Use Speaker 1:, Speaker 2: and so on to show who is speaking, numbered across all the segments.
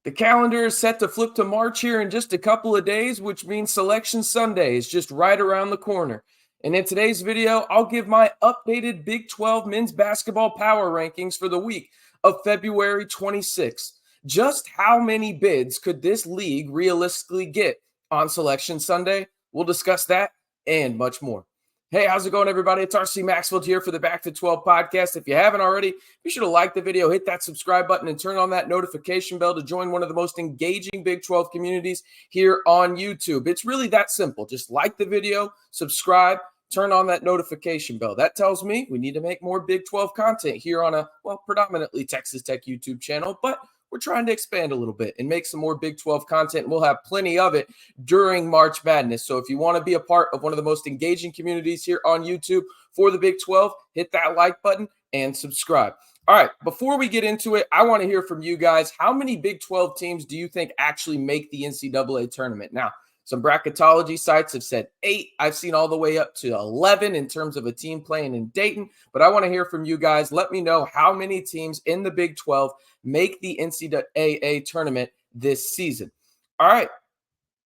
Speaker 1: The calendar is set to flip to March here in just a couple of days, which means Selection Sunday is just right around the corner. And in today's video, I'll give my updated Big 12 men's basketball power rankings for the week of February 26th. Just how many bids could this league realistically get on Selection Sunday? We'll discuss that and much more. Hey, how's it going, everybody? It's RC Maxfield here for the Back to 12 podcast. If you haven't already, be sure to like the video, hit that subscribe button, and turn on that notification bell to join one of the most engaging Big 12 communities here on YouTube. It's really that simple. Just like the video, subscribe, turn on that notification bell. That tells me we need to make more Big 12 content here on a, predominantly Texas Tech YouTube channel, but we're trying to expand a little bit and make some more Big 12 content. We'll have plenty of it during March Madness. So if you want to be a part of one of the most engaging communities here on YouTube for the Big 12, hit that like button and subscribe. All right, before we get into it, I want to hear from you guys. How many Big 12 teams do you think actually make the NCAA tournament? Now, some bracketology sites have said 8. I've seen all the way up to 11 in terms of a team playing in Dayton. But I want to hear from you guys. Let me know how many teams in the Big 12 make the NCAA tournament this season. All right,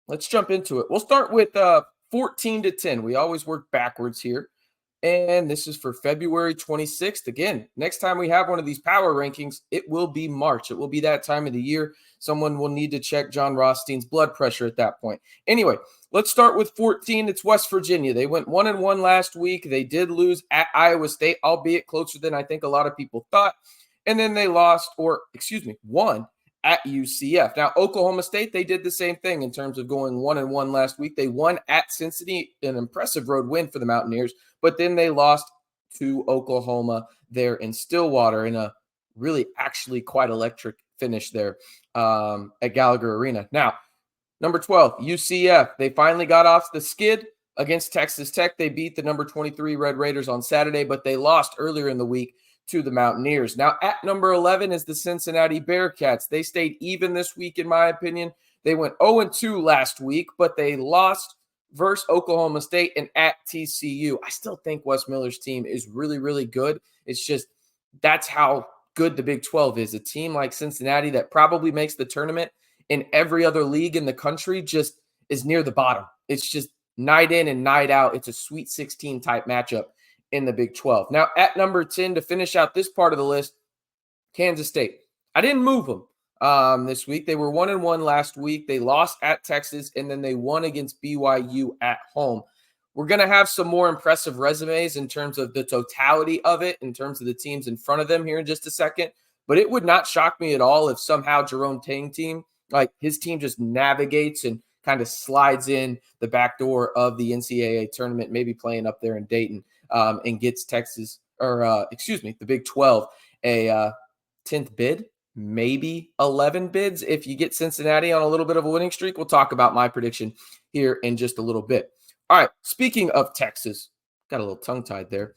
Speaker 1: let's jump into it. We'll start with 14 to 10. We always work backwards here. And this is for February 26th. Again, next time we have one of these power rankings, it will be March. It will be that time of the year. Someone will need to check John Rothstein's blood pressure at that point. Anyway, let's start with 14. It's West Virginia. They went 1-1 last week. They did lose at Iowa State, albeit closer than I think a lot of people thought. And then they won at UCF. Now, Oklahoma State, they did the same thing in terms of going 1-1 last week. They won at Cincinnati, an impressive road win for the Mountaineers, but then they lost to Oklahoma there in Stillwater in a really actually quite electric finish there at Gallagher Arena. Now, number 12, UCF. They finally got off the skid against Texas Tech. They beat the number 23 Red Raiders on Saturday, but they lost earlier in the week to the Mountaineers. Now, at number 11 is the Cincinnati Bearcats. They stayed even this week, in my opinion. They went 0-2 last week, but they lost versus Oklahoma State and at TCU. I still think Wes Miller's team is really, really good. It's just that's how good the Big 12 is. A team like Cincinnati that probably makes the tournament in every other league in the country just is near the bottom. It's just night in and night out. It's a Sweet 16 type matchup in the Big 12. Now, at number 10, to finish out this part of the list, Kansas State. I didn't move them this week. They were 1-1 last week. They lost at Texas, and then they won against BYU at home. We're going to have some more impressive resumes in terms of the totality of it, in terms of the teams in front of them here in just a second. But it would not shock me at all if somehow Jerome Tang team, like his team just navigates and kind of slides in the back door of the NCAA tournament, maybe playing up there in Dayton. And gets the Big 12 a 10th bid, maybe 11 bids. If you get Cincinnati on a little bit of a winning streak, we'll talk about my prediction here in just a little bit. All right, speaking of Texas, got a little tongue-tied there.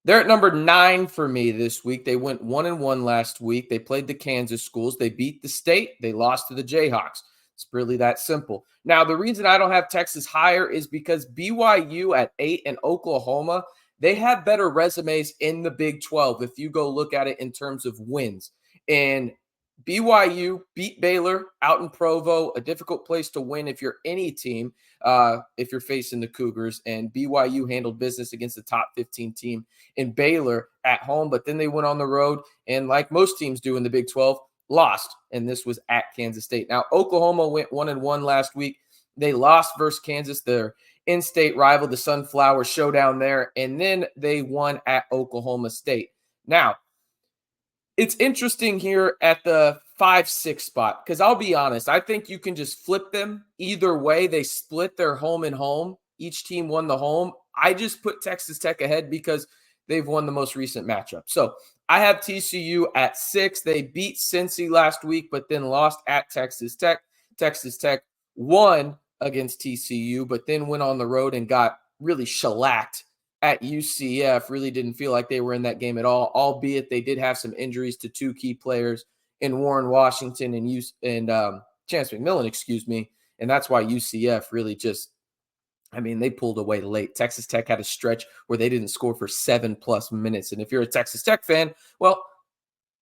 Speaker 1: They're at number 9 for me this week. They went 1-1 last week. They played the Kansas schools. They beat the State. They lost to the Jayhawks. It's really that simple. Now, the reason I don't have Texas higher is because BYU at 8 and Oklahoma, they have better resumes in the Big 12 if you go look at it in terms of wins. And BYU beat Baylor out in Provo, a difficult place to win if you're any team, if you're facing the Cougars. And BYU handled business against the top 15 team in Baylor at home, but then they went on the road. And like most teams do in the Big 12, lost, and this was at Kansas State. Now, Oklahoma went 1-1 last week. They lost versus Kansas, their in-state rival, the Sunflower Showdown there, and then they won at Oklahoma State. Now, it's interesting here at the 5-6 spot because I'll be honest, I think you can just flip them either way. They split their home and home. Each team won the home. I just put Texas Tech ahead because they've won the most recent matchup. So I have TCU at 6. They beat Cincy last week, but then lost at Texas Tech. Texas Tech won against TCU, but then went on the road and got really shellacked at UCF. Really didn't feel like they were in that game at all, albeit they did have some injuries to 2 key players in Warren Washington and Chance McMillan, and that's why UCF really just, they pulled away late. Texas Tech had a stretch where they didn't score for 7+ minutes. And if you're a Texas Tech fan, well,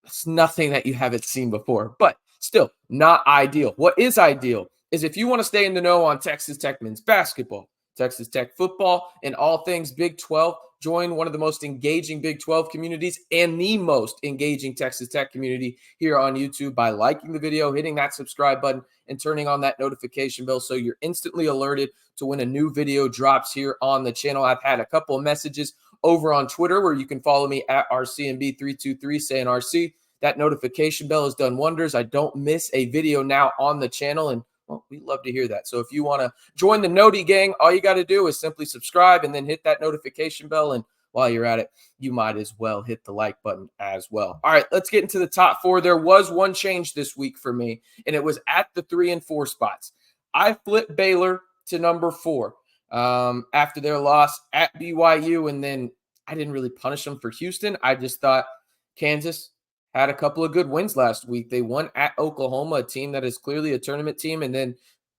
Speaker 1: it's nothing that you haven't seen before. But still not ideal. What is ideal is if you want to stay in the know on Texas Tech men's basketball, Texas Tech football, and all things Big 12, join one of the most engaging Big 12 communities and the most engaging Texas Tech community here on YouTube by liking the video, hitting that subscribe button, and turning on that notification bell so you're instantly alerted to when a new video drops here on the channel. I've had a couple of messages over on Twitter where you can follow me at RCMB323 saying RC. That notification bell has done wonders. I don't miss a video now on the channel, and well, we'd love to hear that. So if you want to join the Noti gang, all you got to do is simply subscribe and then hit that notification bell. And while you're at it, you might as well hit the like button as well. All right, let's get into the top four. There was one change this week for me, and it was at the 3 and 4 spots. I flipped Baylor to number 4 after their loss at BYU, and then I didn't really punish them for Houston. I just thought Kansas had a couple of good wins last week. They won at Oklahoma, a team that is clearly a tournament team. And then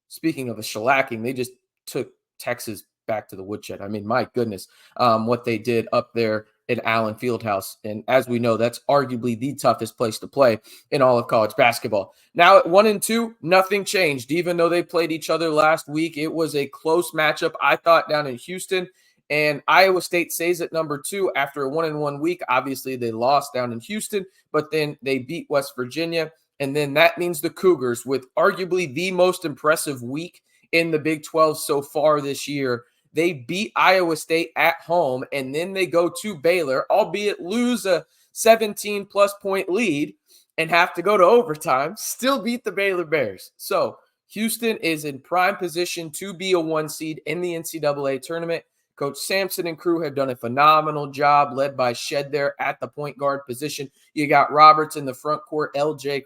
Speaker 1: speaking of a shellacking, they just took Texas back to the woodshed. I mean, my goodness, what they did up there at Allen Fieldhouse. And as we know, that's arguably the toughest place to play in all of college basketball. Now at 1 and 2, nothing changed. Even though they played each other last week, it was a close matchup, I thought, down in Houston. And Iowa State stays at number 2 after a 1-1 week. Obviously, they lost down in Houston, but then they beat West Virginia. And then that means the Cougars, with arguably the most impressive week in the Big 12 so far this year, they beat Iowa State at home, and then they go to Baylor, albeit lose a 17-plus point lead and have to go to overtime, still beat the Baylor Bears. So Houston is in prime position to be a 1 seed in the NCAA tournament. Coach Sampson and crew have done a phenomenal job, led by Shed there at the point guard position. You got Roberts in the front court, LJ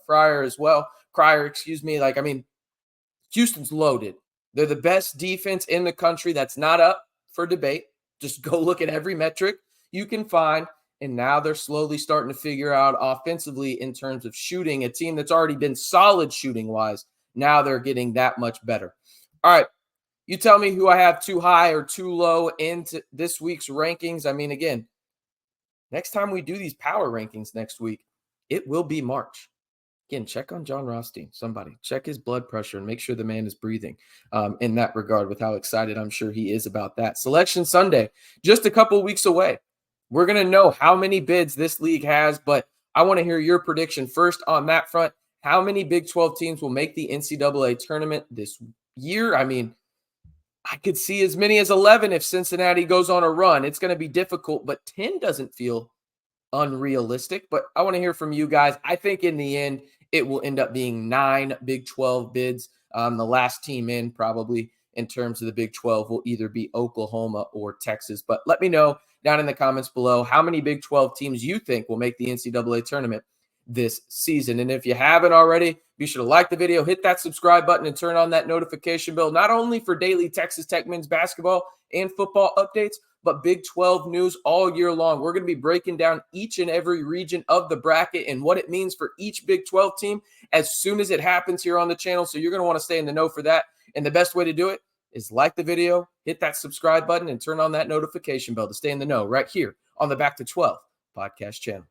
Speaker 1: Cryer as well. Houston's loaded. They're the best defense in the country. That's not up for debate. Just go look at every metric you can find. And now they're slowly starting to figure out offensively in terms of shooting, a team that's already been solid shooting-wise. Now they're getting that much better. All right. You tell me who I have too high or too low into this week's rankings. I mean, again, next time we do these power rankings next week, it will be March. Again, check on John Rothstein. Somebody check his blood pressure and make sure the man is breathing in that regard, with how excited I'm sure he is about that. Selection Sunday, just a couple of weeks away. We're going to know how many bids this league has, but I want to hear your prediction first on that front. How many Big 12 teams will make the NCAA tournament this year? I mean, I could see as many as 11 if Cincinnati goes on a run. It's going to be difficult, but 10 doesn't feel unrealistic. But I want to hear from you guys. I think in the end, it will end up being 9 Big 12 bids. The last team in probably in terms of the Big 12 will either be Oklahoma or Texas. But let me know down in the comments below how many Big 12 teams you think will make the NCAA tournament this season. And if you haven't already, be sure to like the video, hit that subscribe button, and turn on that notification bell, not only for daily Texas Tech men's basketball and football updates, but Big 12 news all year long. We're going to be breaking down each and every region of the bracket and what it means for each Big 12 team as soon as it happens here on the channel. So you're going to want to stay in the know for that. And the best way to do it is like the video, hit that subscribe button, and turn on that notification bell to stay in the know right here on the Back to 12 podcast channel.